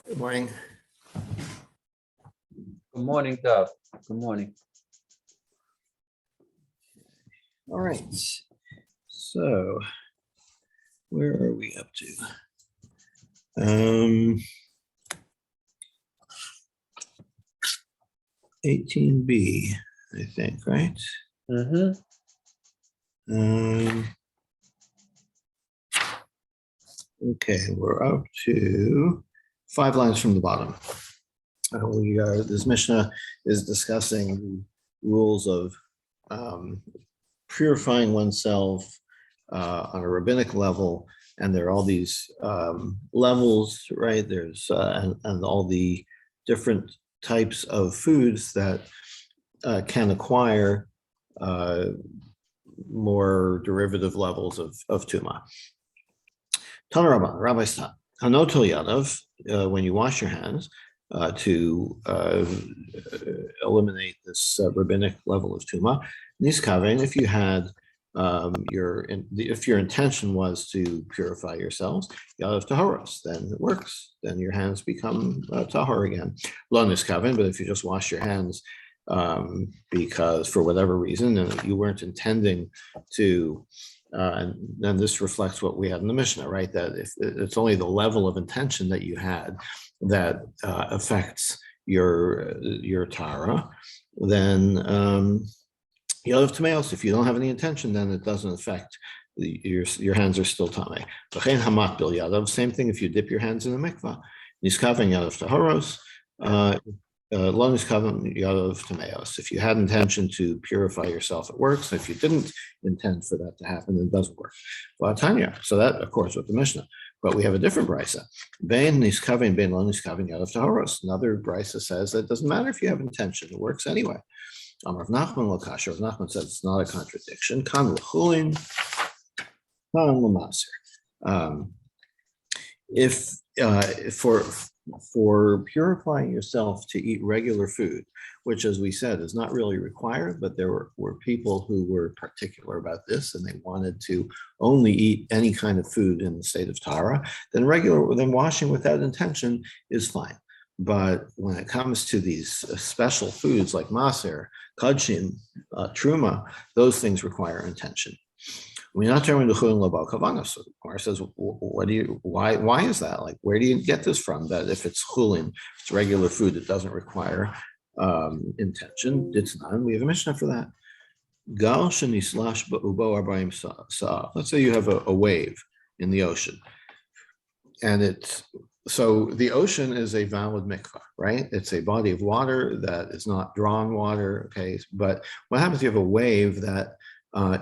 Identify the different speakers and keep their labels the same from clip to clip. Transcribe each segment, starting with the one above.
Speaker 1: Good morning.
Speaker 2: Good morning, Dov. Good morning.
Speaker 1: All right. So where are we up to? 18B, I think, right? Okay, we're up to 5 lines from the bottom. This Mishnah is discussing the rules of purifying oneself on a rabbinic level, and there are all these levels, right? There's and all the different types of foods that can acquire more derivative levels of tuma. Tana Rabban, Rabbi Stam, Hanoto Yadav, when you wash your hands to eliminate this rabbinic level of tuma, Niskaven, if you had if your intention was to purify yourselves, Yadav Taharos, then it works. Then your hands become tahor again. Lo Niskaven, but if you just wash your hands because for whatever reason and you weren't intending to, and then this reflects what we had in the Mishnah, right? That if it's only the level of intention that you had that affects your Tara, then you'll have tomatoes. If you don't have any intention, then it doesn't affect your hands are still tame. Same thing if you dip your hands in a mikvah. Niskaven yadav taharos. If you had intention to purify yourself, it works. If you didn't intend for that to happen, it doesn't work. So that, of course, with the Mishnah. But we have a different brisa. Another brisa says that it doesn't matter if you have intention; it works anyway. Rav Nachman Lakasha. Rav Nachman says it's not a contradiction. Kan l'chulin, kan l'maser. If for purifying yourself to eat regular food, which, as we said, is not really required, but there were people who were particular about this and they wanted to only eat any kind of food in the state of Tara, then washing without intention is fine. But when it comes to these special foods like maser, kudshim, truma, those things require intention. We're not determined to chulin l'bal kavanos. So the Gemara says, why is that? Like, where do you get this from? That if it's chulin, it's regular food that doesn't require intention. It's none. We have a Mishnah for that. Gal shenislash ba'ubo arbaim sa. Let's say you have a wave in the ocean, and so the ocean is a valid mikvah, right? It's a body of water that is not drawn water. Okay, but what happens if you have a wave that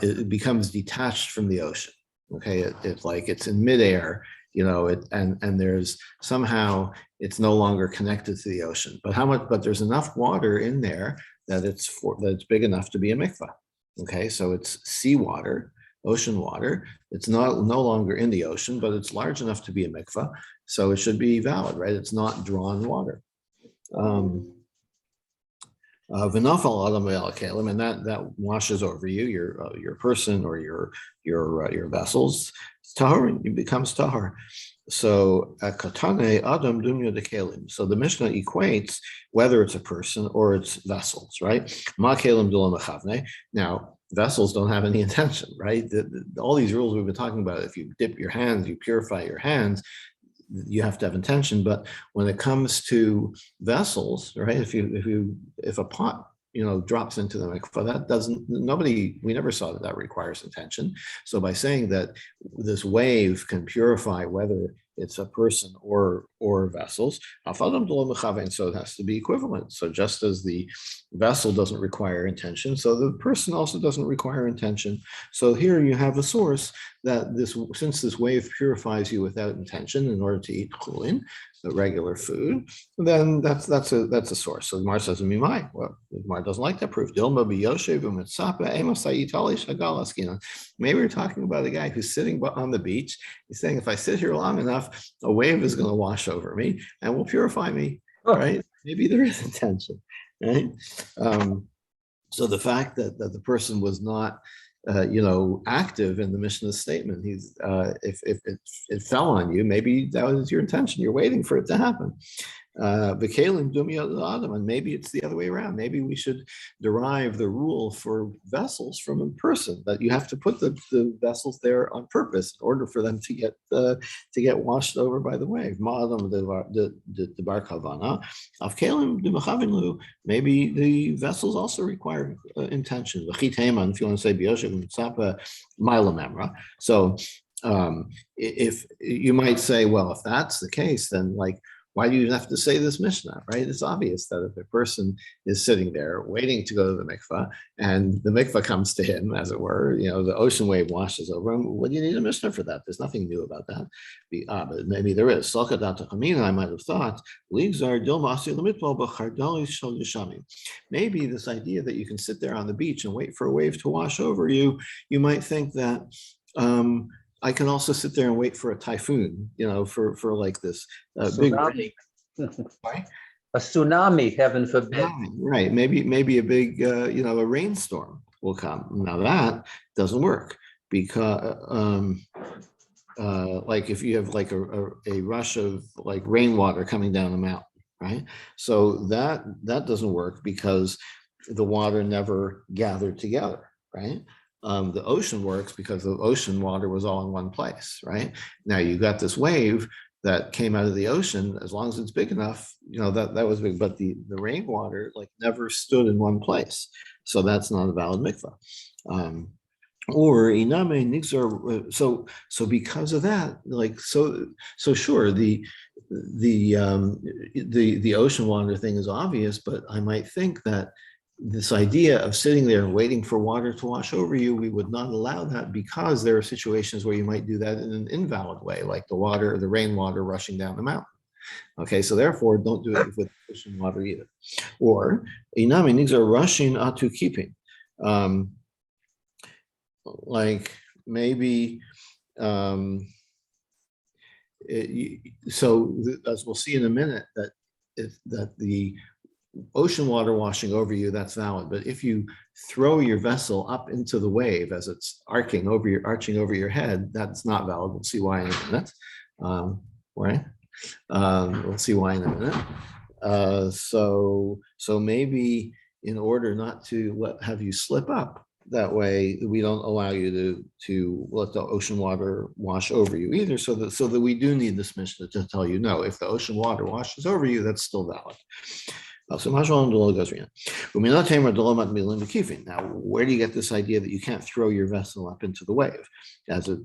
Speaker 1: it becomes detached from the ocean? Okay, it's in midair, and there's somehow it's no longer connected to the ocean. But there's enough water in there that it's big enough to be a mikvah. Okay, so it's seawater, ocean water. It's no longer in the ocean, but it's large enough to be a mikvah, so it should be valid, right? It's not drawn water. And that washes over you, your person or your vessels. Tahor, it becomes tahor. So katane adam dunya de kelim. So the Mishnah equates whether it's a person or it's vessels, right? Ma kelim dulam achavne. Now vessels don't have any intention, right? All these rules we've been talking about. If you dip your hands, you purify your hands. You have to have intention, but when it comes to vessels, right? If a pot drops into the mikvah, we never saw that requires intention. So by saying that this wave can purify whether it's a person or vessels, so it has to be equivalent. So just as the vessel doesn't require intention, so the person also doesn't require intention. So here you have a source that since this wave purifies you without intention in order to eat chulin, the regular food, then that's a source. So the Gemara says, "Mimai." Well, the Gemara doesn't like that proof. Maybe we're talking about a guy who's sitting on the beach. He's saying, if I sit here long enough, a wave is going to wash over me and will purify me. Right? Maybe there is intention. Right? So the fact that the person was not active in the Mishnah's statement. If it fell on you, maybe that was your intention. You're waiting for it to happen. And maybe it's the other way around. Maybe we should derive the rule for vessels from a person, that you have to put the vessels there on purpose in order for them to get washed over by the wave. Maybe the vessels also require intention. If you want to say so, if you might say, well, if that's the case, then why do you have to say this Mishnah, right? It's obvious that if a person is sitting there waiting to go to the mikvah, and the mikvah comes to him, as it were, the ocean wave washes over him, what do you need a Mishnah for that? There's nothing new about that. But maybe there is. I might have thought, maybe this idea that you can sit there on the beach and wait for a wave to wash over you, you might think that I can also sit there and wait for a typhoon, for like this big
Speaker 2: Tsunami.
Speaker 1: right?
Speaker 2: A tsunami, heaven forbid.
Speaker 1: Right. Maybe a big, a rainstorm will come. Now that doesn't work because, like if you have like a rush of like rainwater coming down the mountain, right? So that doesn't work because the water never gathered together, right? The ocean works because the ocean water was all in one place, right? Now you got this wave that came out of the ocean. As long as it's big enough, that was big, but the rainwater never stood in one place. So that's not a valid mikvah. Or iname nixar. So because of that, so sure, the ocean water thing is obvious, but I might think that this idea of sitting there and waiting for water to wash over you, we would not allow that because there are situations where you might do that in an invalid way, like the rainwater rushing down the mountain. Okay, so therefore, don't do it with ocean water either. Or inami nigs are rushing to keeping. Maybe. As we'll see in a minute, that the ocean water washing over you, that's valid. But if you throw your vessel up into the wave as it's arching over your head, that's not valid. We'll see why in a minute. Right? We'll see why in a minute. So maybe in order not to have you slip up, that way we don't allow you to let the ocean water wash over you either. So that we do need this Mishnah to tell you, no, if the ocean water washes over you, that's still valid. Now, where do you get this idea that you can't throw your vessel up into the wave as it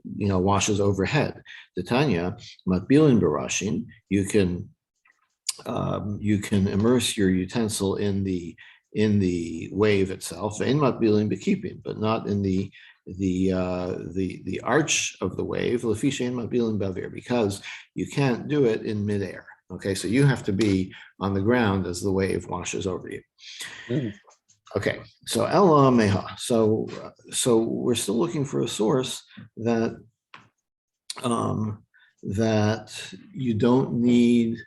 Speaker 1: washes overhead? The Tanya, matbilin barashin, you can immerse your utensil in the wave itself, in matbilin bekeeping, but not in the arch of the wave, lefisha in matbilin bavir, because you can't do it in midair. Okay, so you have to be on the ground as the wave washes over you. Okay, so Ella Meha. So we're still looking for a source that you don't need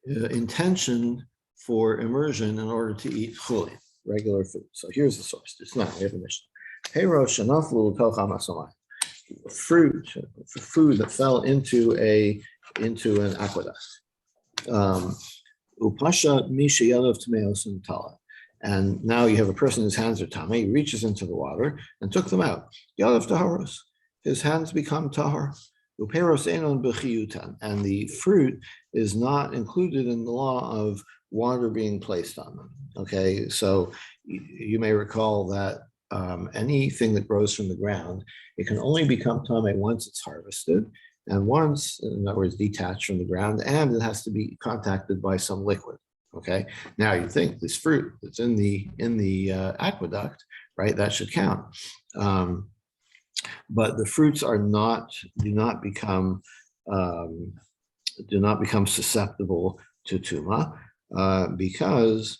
Speaker 1: intention for immersion in order to eat chulin, regular food. So here's the source. It's not, we have a mission. Food that fell into an aqueduct. Upasha misha yadav tameos and tala. And now you have a person whose hands are tame. He reaches into the water and took them out. Yadav taharos. His hands become tahar. Uperos enon b'chiyutan. And the fruit is not included in the law of water being placed on them. Okay, so you may recall that anything that grows from the ground, it can only become tame once it's harvested. And once, in other words, detached from the ground, and it has to be contacted by some liquid. Okay. Now you think this fruit that's in the aqueduct, right? That should count. But the fruits do not become susceptible to tuma because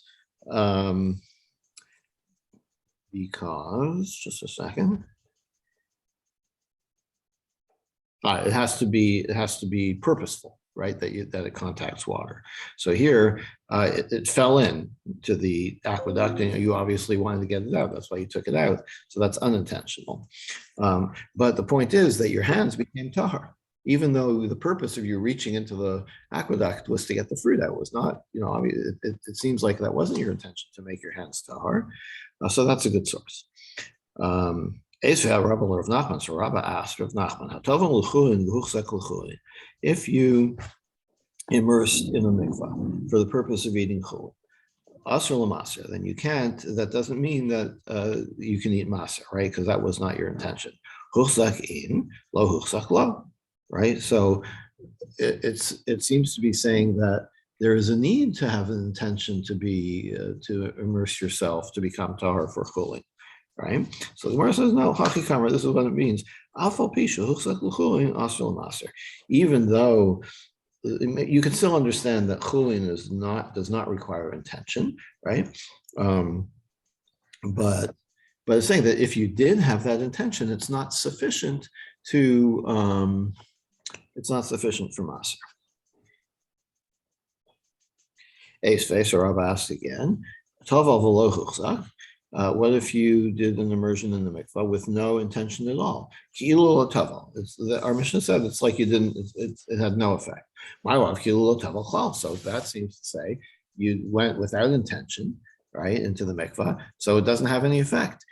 Speaker 1: just a second. It has to be purposeful, right? That it contacts water. So here it fell in to the aqueduct, and you obviously wanted to get it out. That's why you took it out. So that's unintentional. But the point is that your hands became tahar, even though the purpose of you reaching into the aqueduct was to get the fruit out. It was not, it seems like that wasn't your intention to make your hands tahar. So that's a good source. Rabba of Nachman. So Rabba asked Rav Nachman, if you immersed in a mikvah for the purpose of eating chulin, asr l'maser, then you can't. That doesn't mean that you can eat maser, right? Because that was not your intention. Huchzak in, lo huchzak lo, right? So it seems to be saying that there is a need to have an intention to be to immerse yourself to become tahar for chulin, right? So the Gemara says no. Hachikamer, this is what it means. Afal pisha huchzak l'chulin asr l'maser, even though you can still understand that chulin does not require intention, right? But it's saying that if you did have that intention, it's not sufficient to it's not sufficient for maser. Ace or Rav asked again, Toval v'lo huchzak. What if you did an immersion in the mikvah with no intention at all? Our Mishnah said it's like you didn't, it had no effect. My wife, so that seems to say you went without intention, right, into the mikvah, so it doesn't have any effect.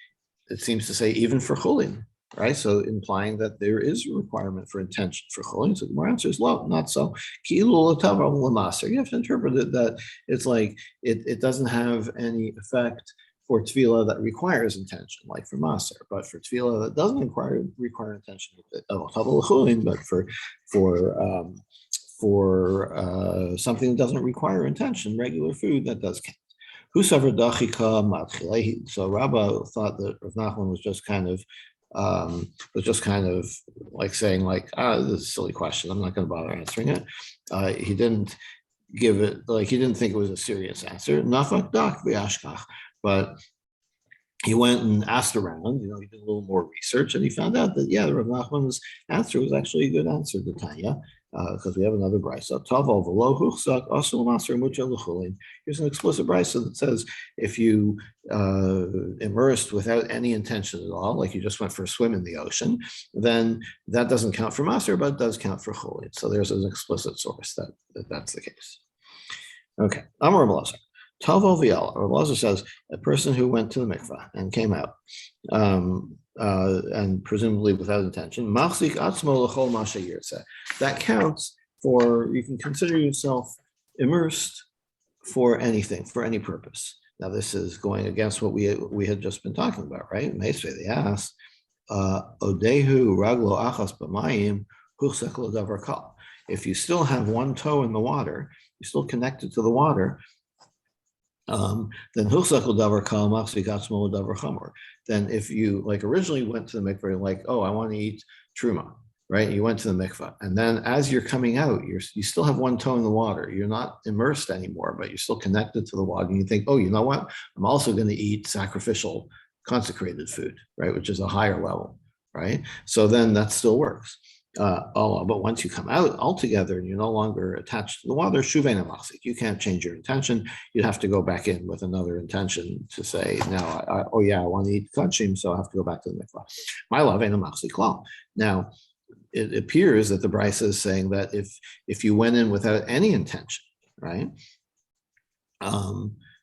Speaker 1: It seems to say even for chulin, right? So implying that there is a requirement for intention for chulin. So the more answer is no, not so. You have to interpret it that it's like it doesn't have any effect for tefillah that requires intention, like for maser, but for tefillah that doesn't require intention, but for something that doesn't require intention, regular food, that does count. So Rabbah thought that Rav Nachman was just kind of like saying like, this is a silly question, I'm not going to bother answering it. He didn't give it, like he didn't think it was a serious answer. Nafak dak v'yashkach. But he went and asked around, he did a little more research, and he found out that, yeah, Rav Nachman's answer was actually a good answer to Tanya, because we have another brisa. Taval v'lo huchzak asul maser mucha l'chulin. Here's an explicit brisa that says if you immersed without any intention at all, like you just went for a swim in the ocean, then that doesn't count for maser, but it does count for chulin. So there's an explicit source that's the case. Okay, Amar Rabbi Tavo Viala, Rav Elazar says a person who went to the mikvah and came out, and presumably without intention, machzik atzmo l'chol masha yirtzeh. That counts for, you can consider yourself immersed for anything, for any purpose. Now this is going against what we had just been talking about, right? Meisvei, they asked, odehu raglo achas b'mayim huchzek l'davar kal. If you still have one toe in the water, you're still connected to the water, then then if you like originally went to the mikvah, like, oh, I want to eat truma, right? You went to the mikvah, and then as you're coming out, you still have one toe in the water. You're not immersed anymore, but you're still connected to the water. And you think, oh, you know what? I'm also going to eat sacrificial, consecrated food, right? Which is a higher level, right? So then that still works. But once you come out altogether and you're no longer attached to the water, shuvena machzik, you can't change your intention. You'd have to go back in with another intention to say, now, I want to eat kachim, so I have to go back to the mikvah. My love ain't a machzik law. Now, it appears that the brisa is saying that if you went in without any intention, right?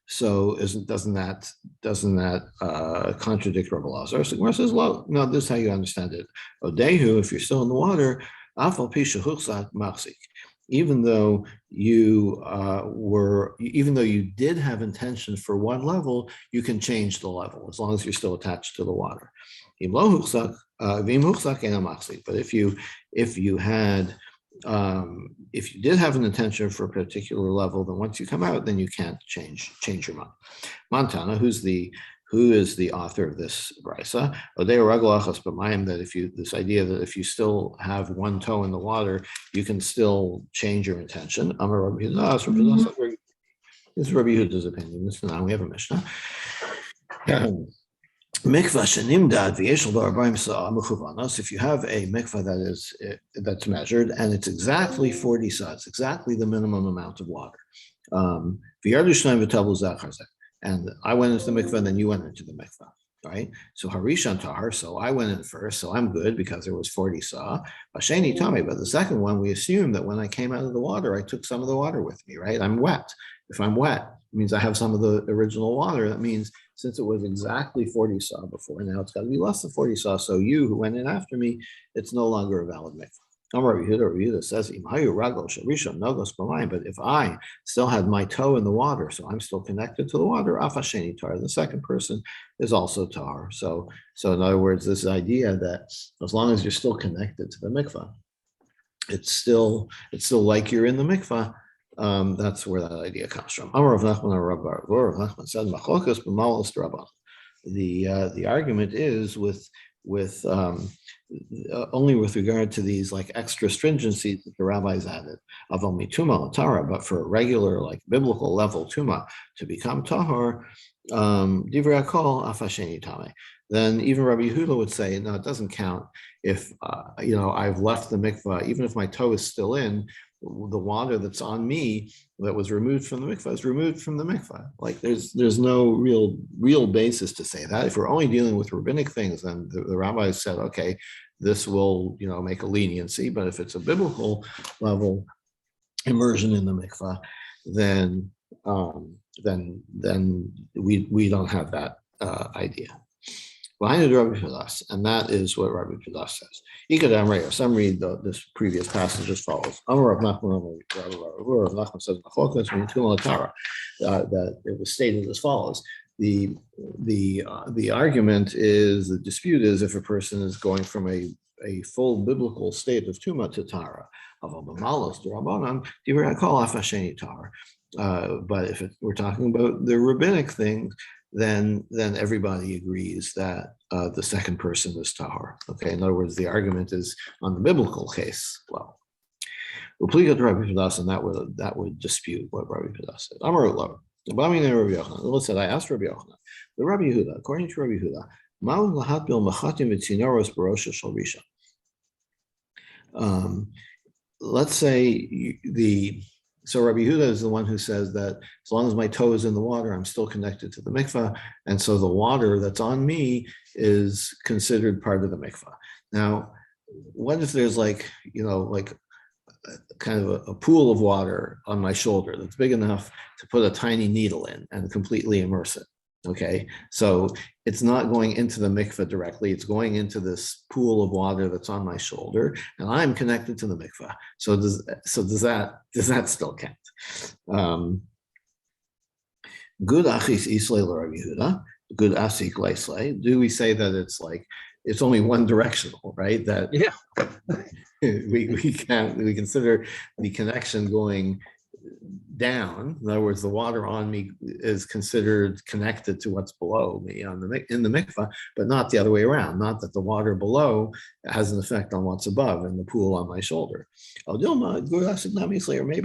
Speaker 1: So doesn't that contradict Rav Elazar? So Gemara says, well, no, this is how you understand it. Odehu, if you're still in the water, afal pisha huchzak machzik. Even though you did have intention for one level, you can change the level as long as you're still attached to the water. But if you did have an intention for a particular level, then once you come out, then you can't change your mind. Montana, who is the author of this brisa, that this idea that if you still have one toe in the water, you can still change your intention. This is Rabbi Yehuda's opinion. Now we have a Mishnah. Mikvah shenimdad v'yeshel b'arbaim sa'ah mechuvanos. If you have a mikvah that's measured and it's exactly 40 saws, exactly the minimum amount of water. V'yardu shnayim v'tavu zachar zeh. And I went into the mikvah, and then you went into the mikvah, right? So Harishan tahar, so I went in first, so I'm good because there was 40 saw. Basheni tami, but the second one, we assume that when I came out of the water, I took some of the water with me, right? I'm wet. If I'm wet, it means I have some of the original water. That means since it was exactly 40 saw before, now it's got to be less than 40 saw. So you who went in after me, it's no longer a valid mikvah. Rabbi Yehuda says, but if I still had my toe in the water, so I'm still connected to the water, afasheni tar, the second person is also tar. So in other words, this idea that as long as you're still connected to the mikvah, it's still like you're in the mikvah. That's where that idea comes from. Amar Rav Nachman Rav Nachman said, "Machlokas b'malos d'Rabbanan." The argument is with only with regard to these like extra stringencies that the rabbis added of only tuma tara, but for a regular like biblical level tuma to become tahor, divrei hakol afasheni tame. Then even Rabbi Yehuda would say, no, it doesn't count if I've left the mikvah, even if my toe is still in. The water that's on me that was removed from the mikvah is removed from the mikvah. Like there's no real basis to say that. If we're only dealing with rabbinic things, then the rabbis said, okay, this will make a leniency. But if it's a biblical level immersion in the mikvah, then we don't have that idea. And that is what Rabbi Pidas says. Some read this previous passage as follows. Rav Nachman says that it was stated as follows. The argument is, the dispute is if a person is going from a full biblical state of tuma to tara, but if we're talking about the rabbinic things, then everybody agrees that the second person is tahor. Okay, in other words, the argument is on the biblical case. Well, and that would dispute what Rabbi Pidas said. Listen, I asked Rabbi Yochanan, the Rabbi Yehuda, according to Rabbi Yehuda, let's say so Rabbi Yehuda is the one who says that as long as my toe is in the water, I'm still connected to the mikvah. And so the water that's on me is considered part of the mikvah. Now, what if there's like kind of a pool of water on my shoulder that's big enough to put a tiny needle in and completely immerse it? Okay, so it's not going into the mikvah directly, it's going into this pool of water that's on my shoulder, and I'm connected to the mikvah. So does that still count? Good achis islay Rabbi Yehuda, good asik leislay. Do we say that it's only one directional, right? That we consider the connection going down. In other words, the water on me is considered connected to what's below me in the mikvah, but not the other way around. Not that the water below has an effect on what's above in the pool on my shoulder. Or maybe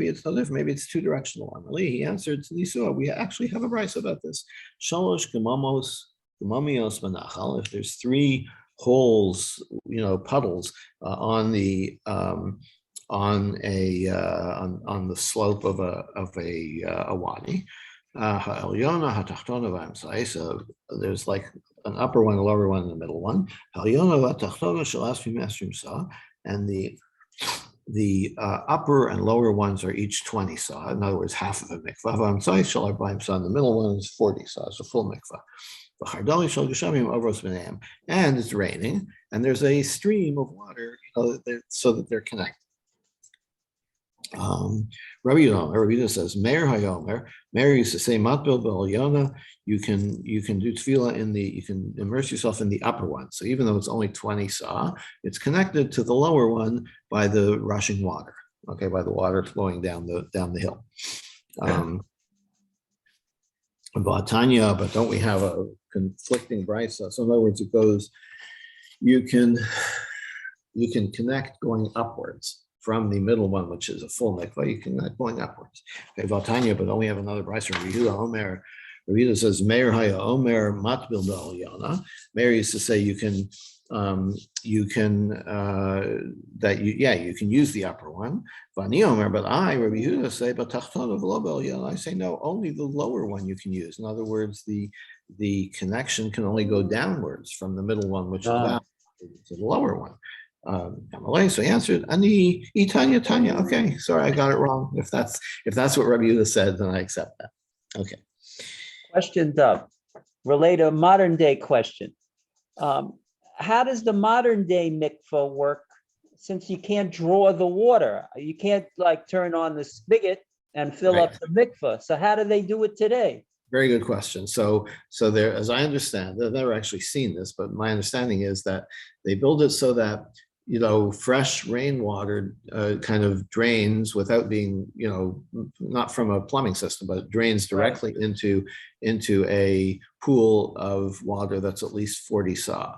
Speaker 1: it's no different. Maybe it's two directional. He answered to Nisua. We actually have a brayso about this. Shalosh gemamos gemamios manachal. If there's three holes, puddles on the slope of a wadi. So there's like an upper one, a lower one, and a middle one. And the upper and lower ones are each 20 saw. In other words, half of a mikvah. And the middle one is 40 saw. It's a full mikvah. And it's raining, and there's a stream of water, so that they're connected. Rabbi Yehuda says, Meir Hayomer. Meir used to say, Matbil B'Alyona. You can do tefillah you can immerse yourself in the upper one. So even though it's only 20 saw, it's connected to the lower one by the rushing water. Okay, by the water flowing down the hill. Tanya, but don't we have a conflicting brisa? So in other words, it goes, you can connect going upwards from the middle one, which is a full mikvah. You can connect going upwards. Okay, Tanya, but don't we have another brisa? Rabbi Yehuda says, Meir haya omer matbil ba'alyana. Meir used to say you can you can use the upper one. Vani omer, but I, Rabbi Yehuda, say, but tachtona v'lo ba'alyana. I say no, only the lower one you can use. In other words, the connection can only go downwards from the middle one, which is down to the lower one. So he answered, Ani Tanya Tanya. Okay, sorry, I got it wrong. If that's what Rabbi Yehuda said, then I accept that. Okay.
Speaker 2: Question, Doug. Relate a modern day question. How does the modern day mikvah work? Since you can't draw the water, you can't like turn on the spigot and fill up the mikvah. So how do they do it today?
Speaker 1: Very good question. So there, as I understand, I've never actually seen this, but my understanding is that they build it so that fresh rainwater kind of drains without being, not from a plumbing system, but it drains directly into a pool of water that's at least 40 sa,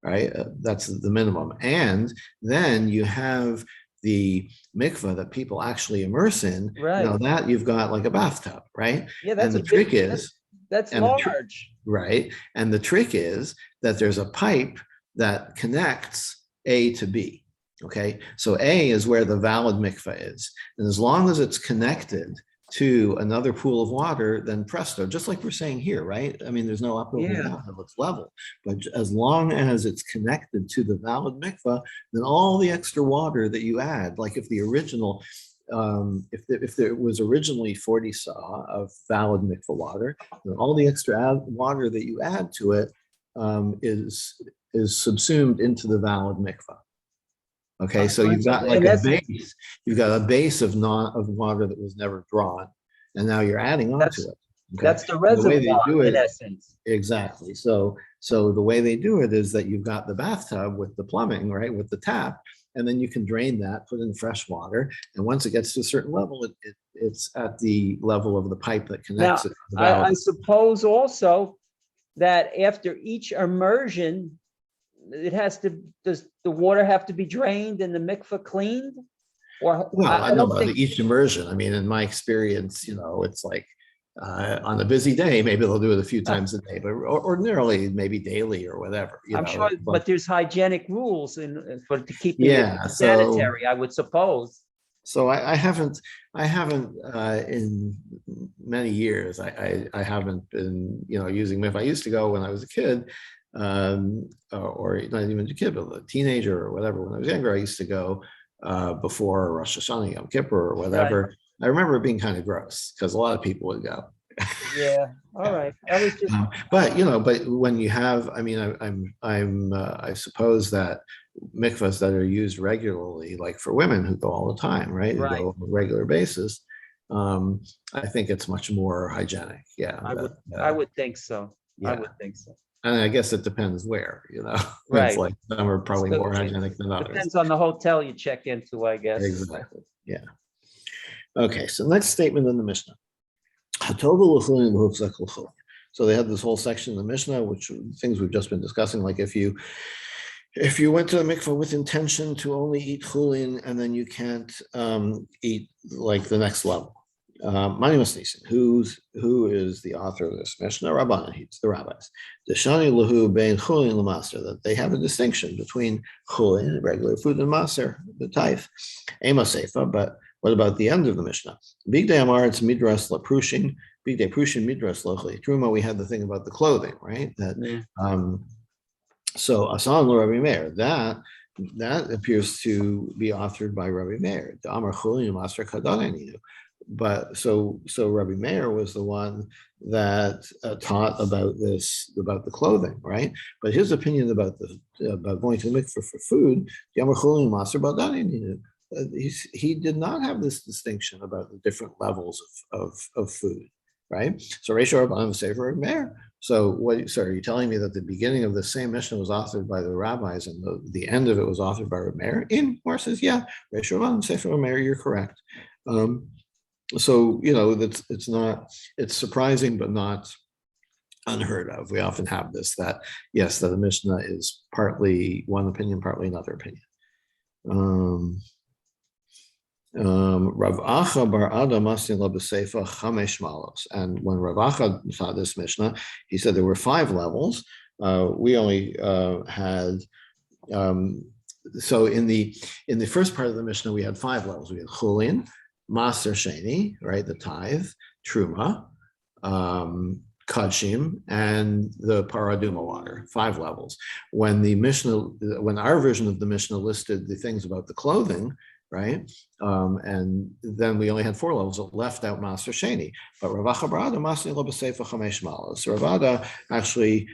Speaker 1: right? That's the minimum. And then you have the mikvah that people actually immerse in. Now that you've got like a bathtub, right?
Speaker 2: Yeah, that's
Speaker 1: and the trick is
Speaker 2: that's large,
Speaker 1: right? And the trick is that there's a pipe that connects A to B. Okay, so A is where the valid mikvah is, and as long as it's connected to another pool of water, then presto, just like we're saying here, right? I mean, there's no uphill and downhill, it's level. But as long as it's connected to the valid mikvah, then all the extra water that you add, like if the original, if there was originally 40 sa of valid mikvah water, then all the extra water that you add to it is subsumed into the valid mikvah. Okay, so you've got like a base. You've got a base of water that was never drawn, and now you're adding on to it. Okay?
Speaker 2: That's the reservoir in essence.
Speaker 1: Exactly. So the way they do it is that you've got the bathtub with the plumbing, right, with the tap, and then you can drain that, put in fresh water, and once it gets to a certain level, it's at the level of the pipe that connects it.
Speaker 2: I suppose also that after each immersion, does the water have to be drained and the mikvah cleaned? Or
Speaker 1: I don't know about each immersion. I mean, in my experience, it's like on a busy day, maybe they'll do it a few times a day, but ordinarily maybe daily or whatever.
Speaker 2: I'm sure, but there's hygienic rules to keep it sanitary, I would suppose.
Speaker 1: So I haven't in many years. I haven't been using mikvah. I used to go when I was a kid. Or not even a kid, but a teenager or whatever. When I was younger, I used to go before Rosh Hashanah, Yom Kippur, or whatever. Right. I remember it being kind of gross because a lot of people would go.
Speaker 2: Yeah. All right. I was just.
Speaker 1: But when you have, I mean, I suppose that mikvahs that are used regularly, like for women who go all the time, right? Who go on a regular basis. I think it's much more hygienic. Yeah.
Speaker 2: I would think so.
Speaker 1: Yeah.
Speaker 2: I would think so.
Speaker 1: And I guess it depends where,
Speaker 2: Right.
Speaker 1: It's like some are probably more hygienic than others.
Speaker 2: Depends on the hotel you check into, I guess.
Speaker 1: Exactly. Yeah. Okay. So next statement in the Mishnah. So they had this whole section in the Mishnah, which things we've just been discussing. Like if you went to the mikvah with intention to only eat chulin, and then you can't eat like the next level. Mani Masnisin, who is the author of this Mishnah? Rabbanan, it's the rabbis. Deshani lahu bein chulin l'maser, that they have a distinction between chulin, regular food, and maser, the taif. Ema seifa, but what about the end of the Mishnah? Big day amar, it's midras laprushin, big day prushin midras lochli. Truma, we had the thing about the clothing, right? So Asan Rabbi Meir, that appears to be authored by Rabbi Meir. The Amar chulin l'maser kadanenu. But so Rabbi Meir was the one that taught about the clothing, right? But his opinion about going to the mikveh for food, he did not have this distinction about the different levels of food, right? So Reisha Rabbanan Sefer Rabbi Meir. So are you telling me that the beginning of the same Mishnah was authored by the rabbis and the end of it was authored by Rabbi Meir? Mar says, yeah, Reisha Rabbanan Sefer Rabbi Meir, you're correct. So it's surprising but not unheard of. We often have this, that the Mishnah is partly one opinion, partly another opinion. Rav Acha bar Ada Masni la b'Seifa chamesh malos. And when Rav Acha taught this Mishnah, he said there were 5 levels. We only had so in the first part of the Mishnah we had 5 levels. We had Chulin, Maser Sheni, right, the tithe, Truma, Kachim, and the Paraduma water. 5 levels. When our version of the Mishnah listed the things about the clothing, right? And then we only had 4 levels. It left out Maser Sheni. But Rav Acha bar Ada Masni la b'Seifa chamesh malos. Rav Ada actually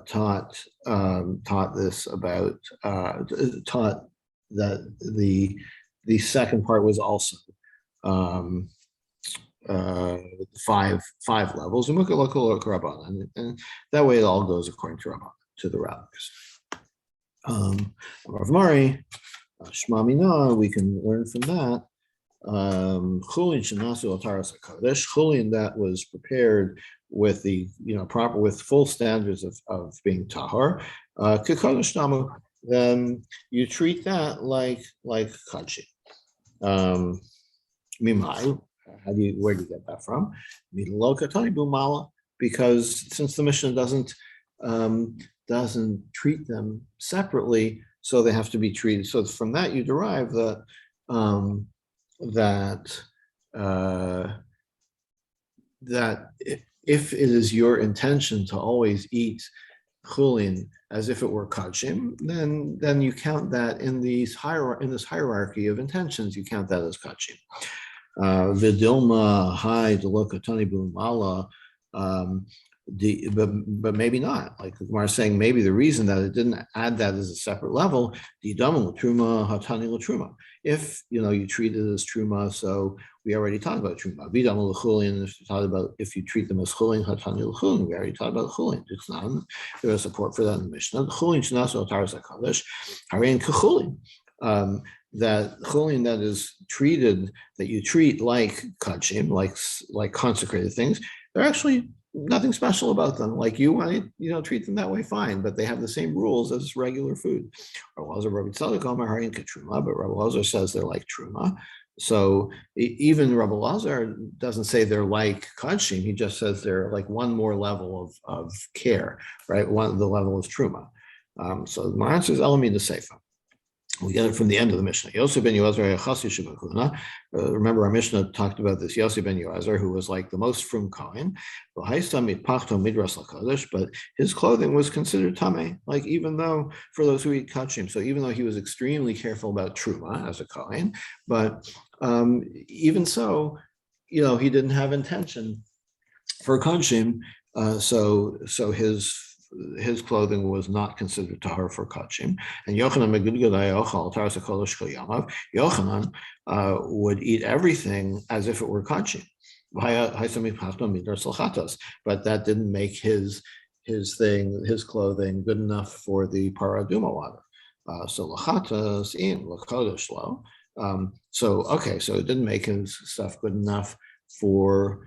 Speaker 1: taught this about taught that the second part was also 5 levels. And that way it all goes according to Rabban, to the rabbis. Rav Mari. Shema Mina, we can learn from that. Chulin shenasu ataras hakodesh, chulin that was prepared with the proper, with full standards of being tahor, kekodesh namu. Then you treat that like kachi. Mimai, where do you get that from? Midlo katani bumala, because since the Mishnah doesn't treat them separately, so they have to be treated. So from that you derive that if it is your intention to always eat chulin as if it were kachim, then you count that in this hierarchy of intentions, you count that as kachim. Vidilma hai delokatani bumala. But maybe not. Like the Gemara is saying, maybe the reason that it didn't add that as a separate level, if you treat it as truma, so we already talked about truma. If you treat them as chulin, hatani l'chulin, we already talked about chulin. There was support for that in the Mishnah. Chulin shenasu ataras hakadosh, harein kechulin. That chulin that is treated, that you treat like kachim, like consecrated things, they're actually nothing special about them. Like you want to treat them that way, fine, but they have the same rules as regular food. But Rabbi Elazar says they're like truma. So even Rabbi Elazar doesn't say they're like kachim. He just says they're like one more level of care, right? The level of truma. So my answer is Elamid the Seifa. We get it from the end of the Mishnah. Yosef ben Yoazar, remember our Mishnah talked about this Yosef ben Yoazar, who was like the most frum Kohen, but his clothing was considered tameh, like even though for those who eat kachim. So even though he was extremely careful about truma as a Kohen, but even so, he didn't have intention for kachim. So his clothing was not considered tahor for kachim. And Yochanan would eat everything as if it were kachim. But that didn't make his clothing good enough for the paraduma water. So lachatas in lachodesh lo. So it didn't make his stuff good enough for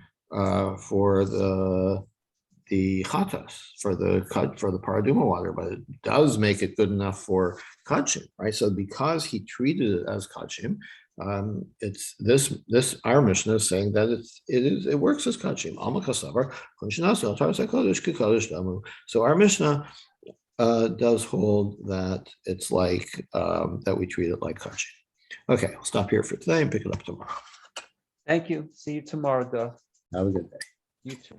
Speaker 1: the chatas, for the paraduma water, but it does make it good enough for kachim, right? So because he treated it as kachim, it's this our Mishnah is saying that it works as kachim. So our Mishnah does hold that it's like that we treat it like kachim. Okay, I'll stop here for today and pick it up tomorrow.
Speaker 2: Thank you. See you tomorrow, Doug.
Speaker 1: Have a good day.
Speaker 2: You too.